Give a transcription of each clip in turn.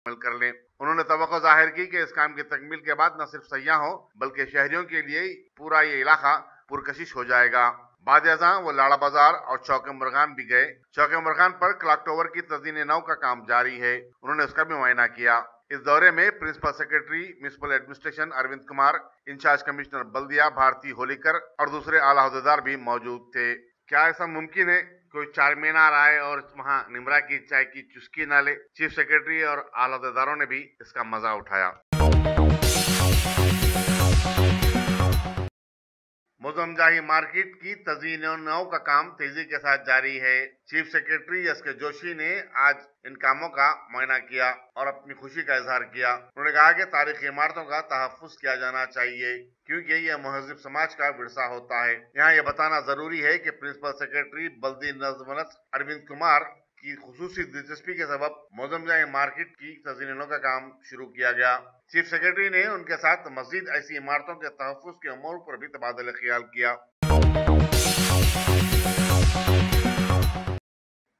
शामिल कर लें। उन्होंने तवक्को जाहिर की कि इस काम की तकमील के बाद न सिर्फ सयाहों बल्कि शहरियों के लिए पूरा ये इलाका पुरकशिश हो जाएगा। बाद अज़ां वो लाड़ा बाजार और चौके मुर्गान भी गए। चौके मुर्गान पर क्लॉक टावर की तज़ीन नौ का काम जारी है, उन्होंने उसका भी मुआयना किया। इस दौरे में principal secretary municipal administration Arvind Kumar, in-charge commissioner बल्दिया भारती होलीकर और दूसरे आला अहदेदार भी मौजूद थे। क्या ऐसा मुमकिन है कोई चार मीनार आए और वहाँ निमरा की चाय की चुस्की ना ले? चीफ सेक्रेटरी और आला अहदेदारों ने भी इसका मजा उठाया। मोजमजाही मार्केट की तज़ीन नौ का काम तेजी के साथ जारी है। चीफ सेक्रेटरी एस के जोशी ने आज इन कामों का मुआयना किया और अपनी खुशी का इजहार किया। उन्होंने कहा कि तारीखी इमारतों का तहफ्फुज़ किया जाना चाहिए क्योंकि यह महज़िब समाज का विरसा होता है। यहाँ यह बताना जरूरी है कि प्रिंसिपल सेक्रेटरी बल्दी नज़्म अरविंद कुमार की खुसूसी दिलचस्पी के सबब मोजमजाही मार्केट की तज़ीनों का काम शुरू किया गया। चीफ सेक्रेटरी ने उनके साथ मजीद ऐसी इमारतों के तहफ्फुज़ के अमूर पर भी तबादला ख्याल किया।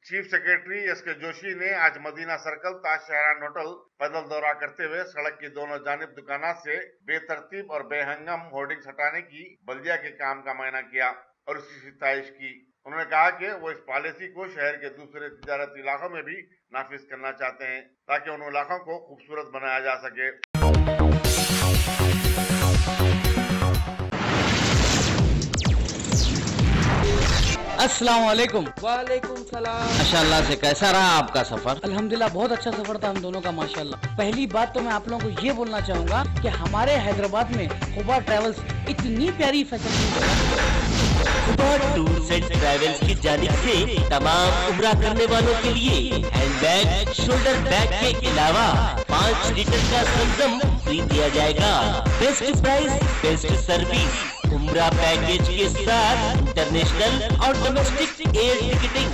चीफ सेक्रेटरी एस के जोशी ने आज मदीना सर्कल ताज शहरान होटल पैदल दौरा करते हुए सड़क की दोनों जानिब दुकानात से बेतरतीब और बेहंगम होर्डिंग्स हटाने की बल्दिया के काम का मुआयना किया और उसकी सिताइश की। उन्होंने कहा कि वो इस पॉलिसी को शहर के दूसरे तिजारती इलाकों में भी नाफिज करना चाहते हैं ताकि उन इलाकों को खूबसूरत बनाया जा सके। अस्सलाम वालेकुम। वालेकुम सलाम। माशाल्लाह से कैसा रहा आपका सफर? अल्हम्दुलिल्लाह बहुत अच्छा सफर था हम दोनों का माशाल्लाह। पहली बात तो मैं आप लोगों को ये बोलना चाहूँगा कि हमारे हैदराबाद में खुबा ट्रैवल्स इतनी प्यारी facility Khuba tours and travels की जानिब से तमाम उम्रा करने वालों के लिए हैंडबैग, शोल्डर बैग के अलावा 5 लीटर का संगम फ्री दिया जाएगा। बेस्ट प्राइस, बेस्ट सर्विस, उम्रा पैकेज के साथ इंटरनेशनल और domestic air ticketing.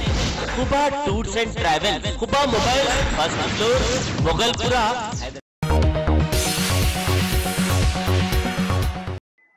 Khuba tours and travels, Khuba mobile, first floor, Mughalpura.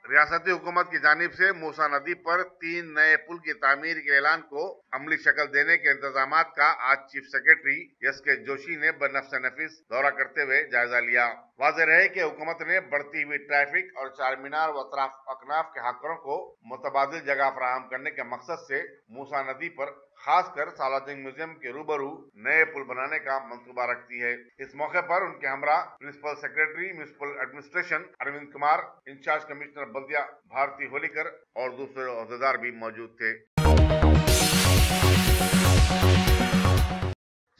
रियासती हुकूमत की जानिब से मूसा नदी पर 3 नए पुल की तामीर के ऐलान को अमली शक्ल देने के इंतजामात का आज चीफ सेक्रेटरी एस के जोशी ने बनफ्स नफीस दौरा करते हुए जायजा लिया। वाज़ेह रहे कि हुकूमत ने बढ़ती हुई ट्रैफिक और चार मीनार व अकनाफ के हकरों को मुतबादिल जगह फराहम करने के मकसद से मूसा नदी पर खासकर सालादीन म्यूजियम के रूबरू नए पुल बनाने का मंसूबा रखती है। इस मौके पर उनके हमरा principal secretary municipal administration Arvind Kumar, in-charge commissioner बल्दिया भारती होलीकर और दूसरे अहदेदार भी मौजूद थे।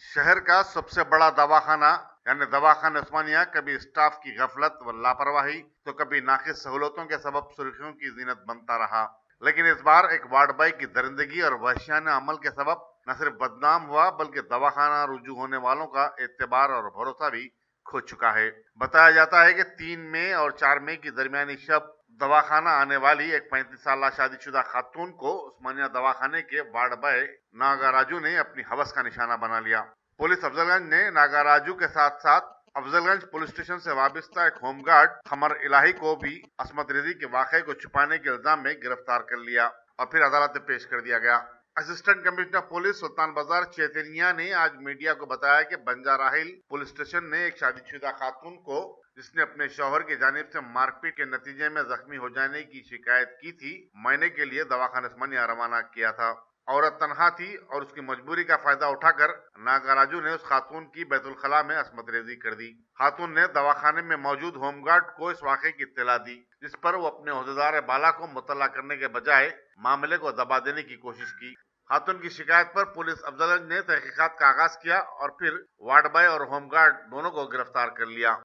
शहर का सबसे बड़ा दवाखाना यानी दवाखाना उस्मानिया कभी स्टाफ की गफलत व लापरवाही तो कभी नाकिस सहूलतों के सबब सुर्खियों की जीनत बनता रहा, लेकिन इस बार एक वार्ड बॉय की दरिंदगी और वहशियाना अमल के सबब न सिर्फ बदनाम हुआ बल्कि दवाखाना रुजू होने वालों का एतबार और भरोसा भी खो चुका है। बताया जाता है कि 3 मई और 4 मई की दरमियानी शब दवाखाना आने वाली एक 35 साल शादीशुदा खातून को उस्मानिया दवाखाने के वार्ड बॉय नागाराजू ने अपनी हवस का निशाना बना लिया। पुलिस अफजलगंज ने नागाराजू के साथ साथ अफजलगंज पुलिस स्टेशन से वाबस्ता एक होमगार्ड खमर इलाही को भी असमत रेजी के वाक़े को छुपाने के इल्जाम में गिरफ्तार कर लिया और फिर अदालत में पेश कर दिया गया। असिस्टेंट कमिश्नर पुलिस सुल्तान बाजार चैतन्या ने आज मीडिया को बताया कि बंजारा हिल पुलिस स्टेशन ने एक शादीशुदा खातून को जिसने अपने शौहर की जानिब से मारपीट के नतीजे में जख्मी हो जाने की शिकायत की थी, महीने के लिए दवाखाना उस्मानिया रवाना किया था। औरत तनहा थी और उसकी मजबूरी का फायदा उठाकर नागाराजू ने उस खातून की बैतुल खला में असमत रेजी कर दी। खातून ने दवाखाने में मौजूद होमगार्ड को इस वाक़े की इत्तला दी, जिस पर वो अपने ओहदेदार बाला को मुतल्ला करने के बजाय मामले को दबा देने की कोशिश की। खातून की शिकायत पर पुलिस अफजलगंज ने तहकीकात का आगाज किया और फिर वार्ड बॉय और होमगार्ड दोनों को गिरफ्तार कर लिया।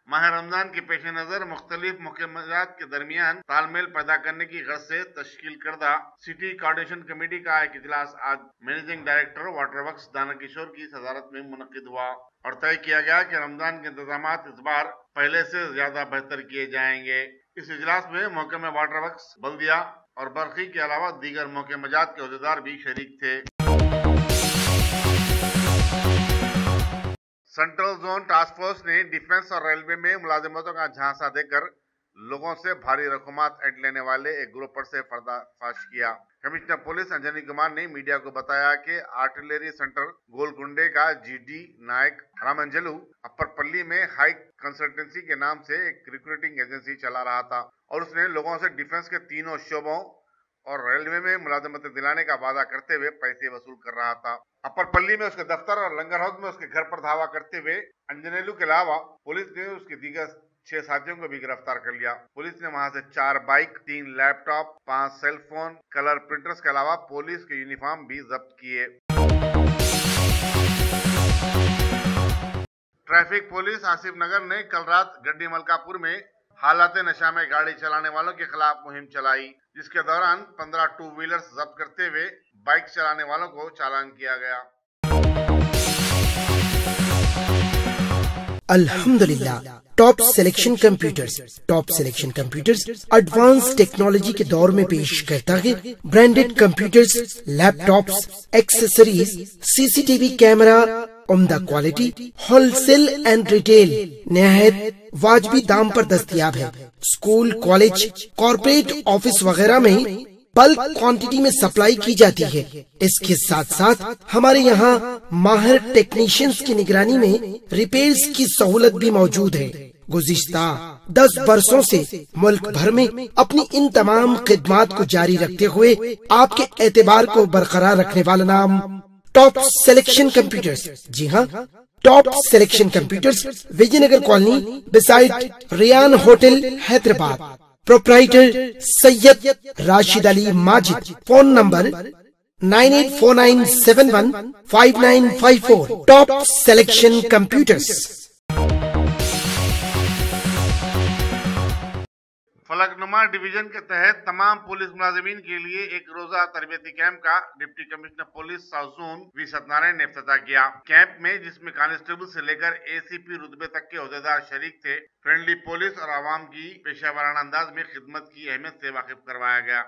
माह रमजान के पेश नजर मुख्तलिफ मुकम्मलात के दरमियान तालमेल पैदा करने की गर्ज से तश्कील करदा सिटी कोऑर्डिनेशन कमेटी का एक इजलास आज मैनेजिंग डायरेक्टर वाटर वर्क्स दाना किशोर की सदारत में मुनक्किद हुआ और तय किया गया कि रमजान के इंतजामात इस बार पहले से ज्यादा बेहतर किए जाएंगे। इस इजलास में महकमे वाटर वर्क्स, बल्दिया और बरखी के अलावा दीगर महकमात के अहदेदार भी शरीक थे। सेंट्रल जोन टास्क फोर्स ने डिफेंस और रेलवे में मुलाजिमतों का झांसा देकर लोगों से भारी रकूमात ऐंठ लेने वाले एक ग्रुप पर से पर्दाफाश किया। कमिश्नर पुलिस अंजनी कुमार ने मीडिया को बताया कि आर्टिलरी सेंटर गोलकुंडे का GD नायक रामंजलू अप्परपल्ली में हाई कंसल्टेंसी के नाम से एक रिक्रूटिंग एजेंसी चला रहा था और उसने लोगों से डिफेंस के तीनों शोबों और रेलवे में मुलाजमत दिलाने का वादा करते हुए पैसे वसूल कर रहा था। अप्परपल्ली में उसके दफ्तर और लंगर हाउस में उसके घर पर धावा करते हुए अंजनेलू के अलावा पुलिस ने उसके दीगर 6 साथियों को भी गिरफ्तार कर लिया। पुलिस ने वहां से 4 bike, 3 laptop, 5 cellphone, colour printers के अलावा पुलिस के यूनिफॉर्म भी जब्त किए। ट्रैफिक पुलिस आसिफ नगर ने कल रात गड्डी मलकापुर में हालात नशा में गाड़ी चलाने वालों के खिलाफ मुहिम चलाई, जिसके दौरान 15 टू व्हीलर्स जब्त करते हुए बाइक चलाने वालों को चालान किया गया। अल्हम्दुलिल्लाह। Top selection computers advance technology के दौर में पेश करता है branded computers, laptops, accessories, CCTV camera, उम्दा क्वालिटी, होलसेल एंड रिटेल निहायत वाजबी दाम पर दस्तयाब है। स्कूल, कॉलेज, कॉर्पोरेट ऑफिस वगैरह में बल्क क्वांटिटी में सप्लाई की जाती है। इसके साथ साथ हमारे यहाँ माहिर टेक्नीशियंस की निगरानी में रिपेयर्स की सहूलत भी मौजूद है। गुज़िश्ता 10 बरसों से मुल्क भर में अपनी इन तमाम खिदमात को जारी रखते हुए आपके एतबार को बरकरार रखने वाला नाम टॉप सिलेक्शन कंप्यूटर्स। जी हाँ, top selection computers, Vijayanagar colony beside Riyan hotel, Hyderabad. Proprietor Syed Rashid Ali Majid. Phone number 9849715954। Top selection computers. Falaknuma division के तहत तमाम पुलिस मुलाजिमीन के लिए एक रोजा तरबियती कैंप का deputy commissioner police south zone V Satyanarayana ने इफ्तिताह किया। कैंप में, जिसमें कांस्टेबल से लेकर ACP रुतबे तक के ओहदेदार शरीक थे, फ्रेंडली पुलिस और आवाम की पेशेवराना अंदाज में खिदमत की अहमियत से वाकिफ करवाया गया।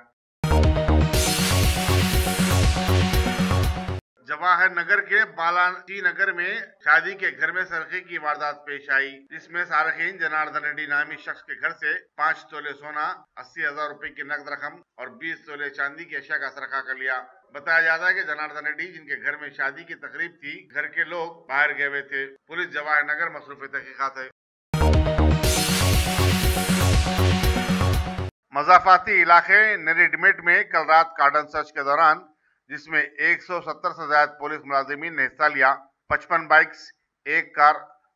जवाहर नगर के बालाजी नगर में शादी के घर में सरखे की वारदात पेश आई, जिसमें सारखीन जनार्दन रेड्डी नामी शख्स के घर से 5 तोले सोना, 80,000 रुपए की नकद रकम और 20 तोले चांदी की अशिया का सरखा कर लिया। बताया जाता है कि जनार्दन रेड्डी, जिनके घर में शादी की तकरीब थी, घर के लोग बाहर गए हुए थे। पुलिस जवाहर नगर मसरूफ तहकीकात है। मजाफाती इलाके नेरीडमेट में कल रात कार्डन सर्च के दौरान, जिसमें 170 से ज्यादा पुलिस मुलाजिमीन ने हिस्सा लिया, 55 बाइक्स, 1 कार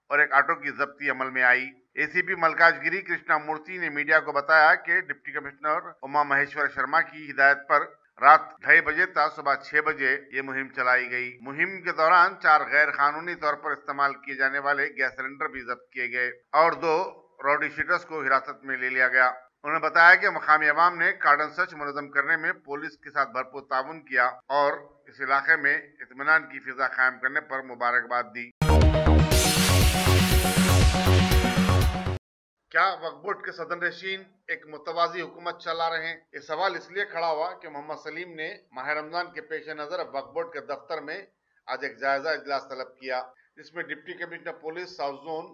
और 1 ऑटो की जब्ती अमल में आई। ACP मलकाजगिरी कृष्णा मूर्ति ने मीडिया को बताया कि डिप्टी कमिश्नर उमा महेश्वर शर्मा की हिदायत पर रात 2:30 बजे तक सुबह 6 बजे ये मुहिम चलाई गई। मुहिम के दौरान 4 गैर कानूनी तौर पर इस्तेमाल किए जाने वाले गैस सिलेंडर भी जब्त किए गए और 2 रॉडी शीटर्स को हिरासत में ले लिया गया। उन्होंने बताया कि मकामी अवाम ने कार्डन सर्च मुनज़्ज़म करने में पुलिस के साथ भरपूर ताउन किया और इस इलाके में इत्मीनान की फिजा कायम करने पर मुबारकबाद दी। क्या वक्फ बोर्ड के सदर नशीन एक मुतवाज़ी हुकूमत चला रहे हैं? ये सवाल इसलिए खड़ा हुआ कि मोहम्मद सलीम ने माह रमजान के पेश नजर वक्फ बोर्ड के दफ्तर में आज एक जायजा इजलास तलब किया, जिसमें deputy commissioner police south zone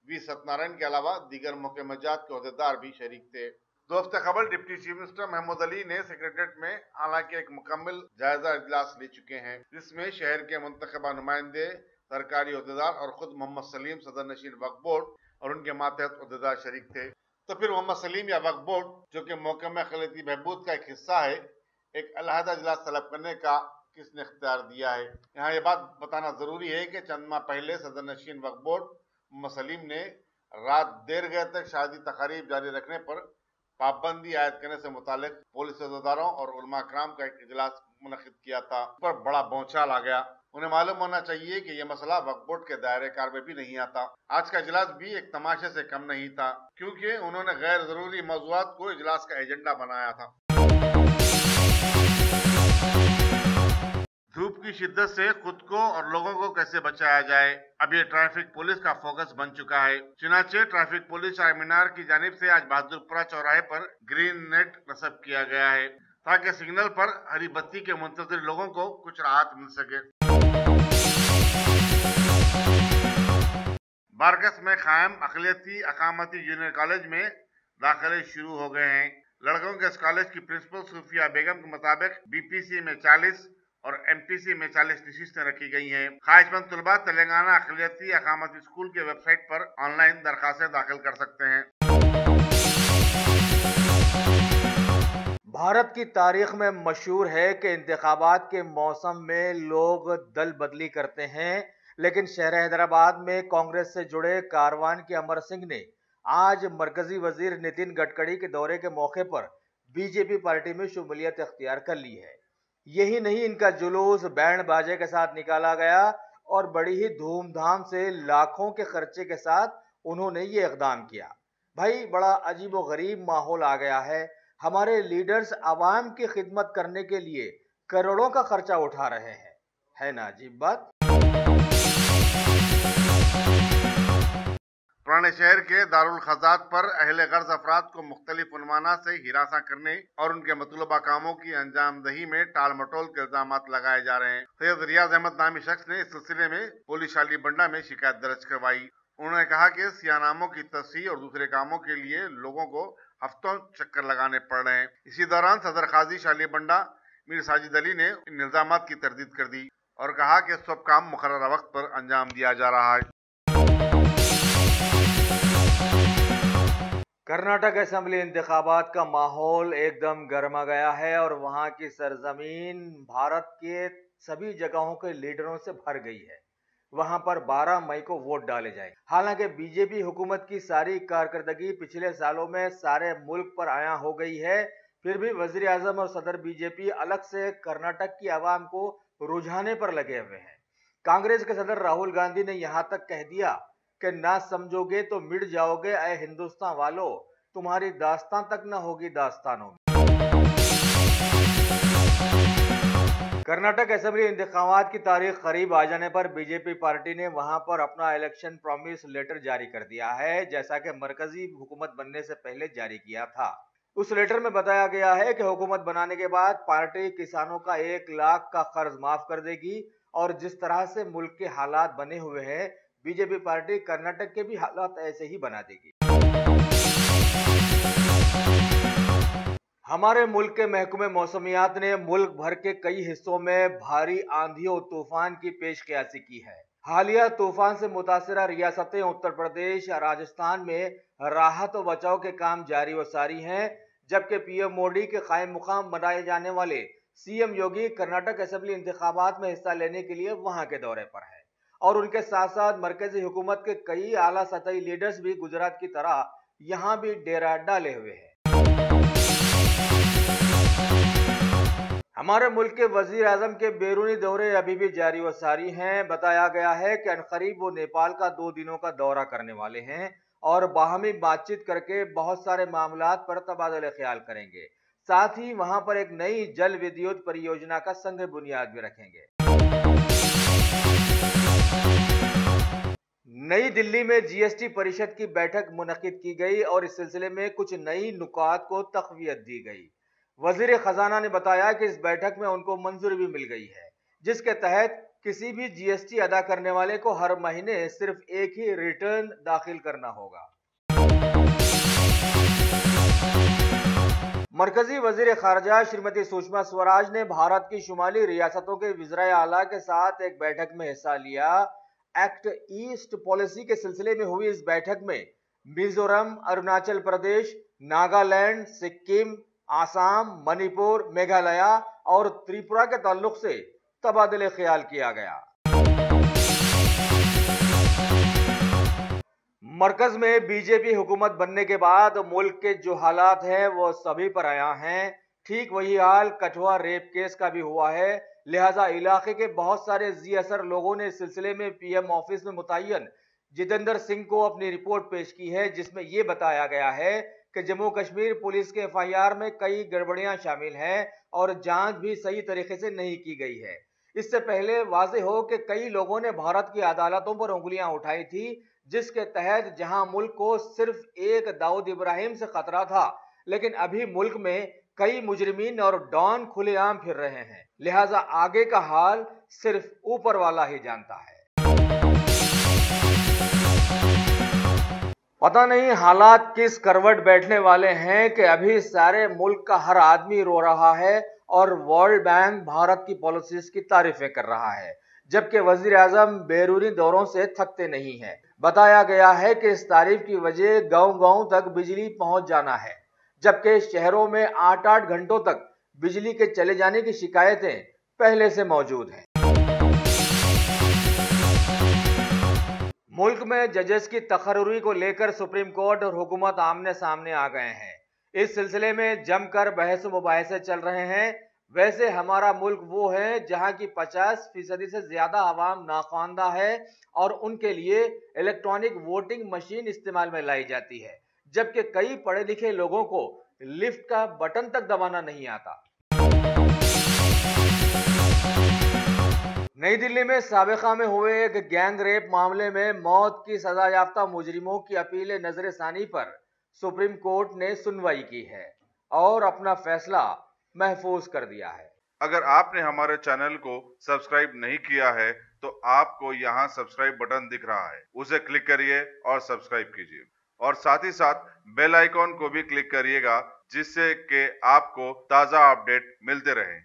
V Satyanarayana के अलावा दीगर मुकम्मजात के ओहदेदार भी शरीक थे। 2 हफ्ते कबल deputy chief minister Mahmood Ali ने सेक्रेटरीट में हालांकि एक मुकम्मल जायजा इजलास ले चुके हैं, जिसमें शहर के मुंतखबा नुमाइंदे, सरकारी ओहदेदार और खुद मोहम्मद सलीम सदर नशीन वक्फ बोर्ड और उनके मातहत ओहदेदार शरीक थे। तो फिर मोहम्मद सलीम या वक्फ बोर्ड, जो कि महकमा अक़लियती बहबूद का एक हिस्सा है, एक अलहदा इजलास तलब करने का किसने इख्तियार दिया है? यहाँ ये बात बताना जरूरी है कि चंद माह पहले सदर नशीन वक्फ बोर्ड मोहम्मद सलीम ने रात देर गए तक शादी तकारीब जारी रखने पर पाबंदी आयद करने से मुतालिक पुलिस ओहदेदारों और उलमा कराम का एक इजलास मुनक़िद किया था। पर बड़ा भौचाल आ गया। उन्हें मालूम होना चाहिए कि यह मसला वक्फ बोर्ड के दायरे कार में भी नहीं आता। आज का इजलास भी एक तमाशे से कम नहीं था, क्योंकि उन्होंने गैर जरूरी मौज़ूआत को इजलास का एजेंडा बनाया था। धूप की शिद्दत से खुद को और लोगों को कैसे बचाया जाए, अब ये ट्रैफिक पुलिस का फोकस बन चुका है। चुनाचे ट्रैफिक पुलिस चार मीनार की जानिब से आज बहादुरपुरा चौराहे पर ग्रीन नेट नस्ब किया गया है, ताकि सिग्नल पर हरी बत्ती के मुंतज़िर लोगों को कुछ राहत मिल सके। बारगस में कायम अक़लियती अकामती जूनियर कॉलेज में दाखिले शुरू हो गए हैं। लड़कों के इस कॉलेज की प्रिंसिपल सूफिया बेगम के मुताबिक बीपीसी में 40 और एमपीसी में 40 नशिस्तें रखी गई हैं। ख्वाहिशमंद तलबा तेलंगाना अक़लियती अक़ामती स्कूल के वेबसाइट पर ऑनलाइन दरखास्तें दाखिल कर सकते हैं। भारत की तारीख में मशहूर है कि इंतखाबात के मौसम में लोग दल बदली करते हैं, लेकिन शहर हैदराबाद में कांग्रेस से जुड़े कारवान के अमर सिंह ने आज मरकजी वजीर नितिन गडकरी के दौरे के मौके पर बीजेपी पार्टी में शमूलियत इख्तियार कर ली है। यही नहीं, इनका जुलूस बैंड बाजे के साथ निकाला गया और बड़ी ही धूमधाम से लाखों के खर्चे के साथ उन्होंने ये इक़दाम किया। भाई, बड़ा अजीब व गरीब माहौल आ गया है। हमारे लीडर्स आवाम की खिदमत करने के लिए करोड़ों का खर्चा उठा रहे हैं, है ना अजीब बात। पुराने शहर के दारुल खज़ात पर अहले गर्ज अफराद को मुख्तलिफ उन्वाना से हिरासा करने और उनके मतलूबा कामों की अंजामदही में टाल मटोल के इल्जाम लगाए जा रहे हैं। सैयद रियाज अहमद नामी शख्स ने इस सिलसिले में पुलिस शालीबंडा में शिकायत दर्ज करवाई। उन्होंने कहा कि सियानामों की तस्हीह और दूसरे कामों के लिए लोगों को हफ्तों चक्कर लगाने पड़ रहे हैं। इसी दौरान सदर काजी शालीबंडा मीर साजिद अली ने इन इल्जामात की तरदीद कर दी और कहा कि सब काम मुकर्रर वक्त पर अंजाम दिया जा रहा है। कर्नाटक असेंबली इंतखाबात का माहौल एकदम गर्मा गया है और वहां की सरजमीन भारत के सभी जगहों के लीडरों से भर गई है। वहां पर 12 मई को वोट डाले जाएंगे। हालांकि बीजेपी हुकूमत की सारी कारकर्दगी पिछले सालों में सारे मुल्क पर आया हो गई है, फिर भी वजीर आजम और सदर बीजेपी अलग से कर्नाटक की आवाम को रुझाने पर लगे हुए हैं। कांग्रेस के सदर राहुल गांधी ने यहां तक कह दिया कि ना समझोगे तो मिट जाओगे ऐ हिंदुस्तान वालों, तुम्हारी दास्तान तक न होगी दास्तानों में। कर्नाटक असेंबली इंतखाबात की तारीख करीब आ जाने पर बीजेपी पार्टी ने वहां पर अपना इलेक्शन प्रॉमिस लेटर जारी कर दिया है, जैसा कि मरकजी हुकूमत बनने से पहले जारी किया था। उस लेटर में बताया गया है कि हुकूमत बनाने के बाद पार्टी किसानों का 1 लाख का कर्ज माफ कर देगी और जिस तरह से मुल्क के हालात बने हुए हैं, बीजेपी पार्टी कर्नाटक के भी हालात ऐसे ही बना देगी। हमारे मुल्क के महकमे मौसमियात ने मुल्क भर के कई हिस्सों में भारी आंधी और तूफान की पेशकयासी की है। हालिया तूफान से मुतासरा रियासतें उत्तर प्रदेश और राजस्थान में राहत और बचाव के काम जारी व सारी हैं, जबकि पीएम मोदी के कायम मुकाम बनाए जाने वाले सीएम योगी कर्नाटक असेंबली इंतखाबात में हिस्सा लेने के लिए वहां के दौरे पर है और उनके साथ साथ मरकजी हुकूमत के कई आला सतही लीडर्स भी गुजरात की तरह यहां भी डेरा डाले हुए हैं। हमारे मुल्क के वजीर आजम के बैरूनी दौरे अभी भी जारी व सारी हैं। बताया गया है कि अनकरीब वो नेपाल का 2 दिनों का दौरा करने वाले हैं और बाहमी बातचीत करके बहुत सारे मामलात पर तबादले ख्याल करेंगे। साथ ही वहां पर एक नई जल विद्युत परियोजना का संग बुनियाद भी रखेंगे। नई दिल्ली में जीएसटी परिषद की बैठक मुनक्किद की गई और इस सिलसिले में कुछ नई नुकात को तक़वियत दी गई। वजीर खजाना ने बताया कि इस बैठक में उनको मंजूरी भी मिल गई है, जिसके तहत किसी भी जीएसटी अदा करने वाले को हर महीने सिर्फ एक ही रिटर्न दाखिल करना होगा। मरकजी वजीर खारजा श्रीमती सुषमा स्वराज ने भारत की शुमाली रियासतों के वज़ीर आला के साथ एक बैठक में हिस्सा लिया। एक्ट ईस्ट पॉलिसी के सिलसिले में हुई इस बैठक में मिजोरम, अरुणाचल प्रदेश, नागालैंड, सिक्किम, आसाम, मणिपुर, मेघालय और त्रिपुरा के ताल्लुक से तबादले ख्याल किया गया। मरकज में बीजेपी हुकूमत बनने के बाद मुल्क के जो हालात हैं वो सभी पर आया हैं। ठीक वही हाल कठुआ रेप केस का भी हुआ है। लिहाजा इलाके के बहुत सारे जी असर लोगों ने इस सिलसिले में पीएम ऑफिस में मुतय्यन जितेंद्र सिंह को अपनी रिपोर्ट पेश की है, जिसमें यह बताया गया है कि जम्मू कश्मीर पुलिस के एफआईआर में कई गड़बड़ियां शामिल हैं और जांच भी सही तरीके से नहीं की गई है। इससे पहले वाज़े हो कि कई लोगों ने भारत की अदालतों पर उंगलियां उठाई थी, जिसके तहत जहां मुल्क को सिर्फ एक दाऊद इब्राहिम से खतरा था, लेकिन अभी मुल्क में कई मुजरिमीन और डॉन खुलेआम फिर रहे हैं। लिहाजा आगे का हाल सिर्फ ऊपर वाला ही जानता है। पता नहीं हालात किस करवट बैठने वाले हैं कि अभी सारे मुल्क का हर आदमी रो रहा है और वर्ल्ड बैंक भारत की पॉलिसीज की तारीफें कर रहा है, जबकि वजीर आजम बैरूनी दौरों से थकते नहीं हैं। बताया गया है कि इस तारीफ की वजह गांव-गांव तक बिजली पहुंच जाना है, जबकि शहरों में 8-8 घंटों तक बिजली के चले जाने की शिकायतें पहले से मौजूद हैं। मुल्क में जजेस की तकर्रुरी को लेकर सुप्रीम कोर्ट और हुकूमत आमने सामने आ गए हैं। इस सिलसिले में जमकर बहस मुबाहिसे चल रहे हैं। वैसे हमारा मुल्क वो है जहां की 50% से ज्यादा आवाम नाख्वानदा है और उनके लिए इलेक्ट्रॉनिक वोटिंग मशीन इस्तेमाल में लाई जाती है, जबकि कई पढ़े लिखे लोगों को लिफ्ट का बटन तक दबाना नहीं आता। नई दिल्ली में साबिका में हुए एक गैंग रेप मामले में मौत की सजा याफ्ता मुजरिमों की अपील नजरसानी पर सुप्रीम कोर्ट ने सुनवाई की है और अपना फैसला महफूज कर दिया है। अगर आपने हमारे चैनल को सब्सक्राइब नहीं किया है तो आपको यहाँ सब्सक्राइब बटन दिख रहा है, उसे क्लिक करिए और सब्सक्राइब कीजिए और साथ ही साथ बेल आइकॉन को भी क्लिक करिएगा, जिससे कि आपको ताज़ा अपडेट मिलते रहें।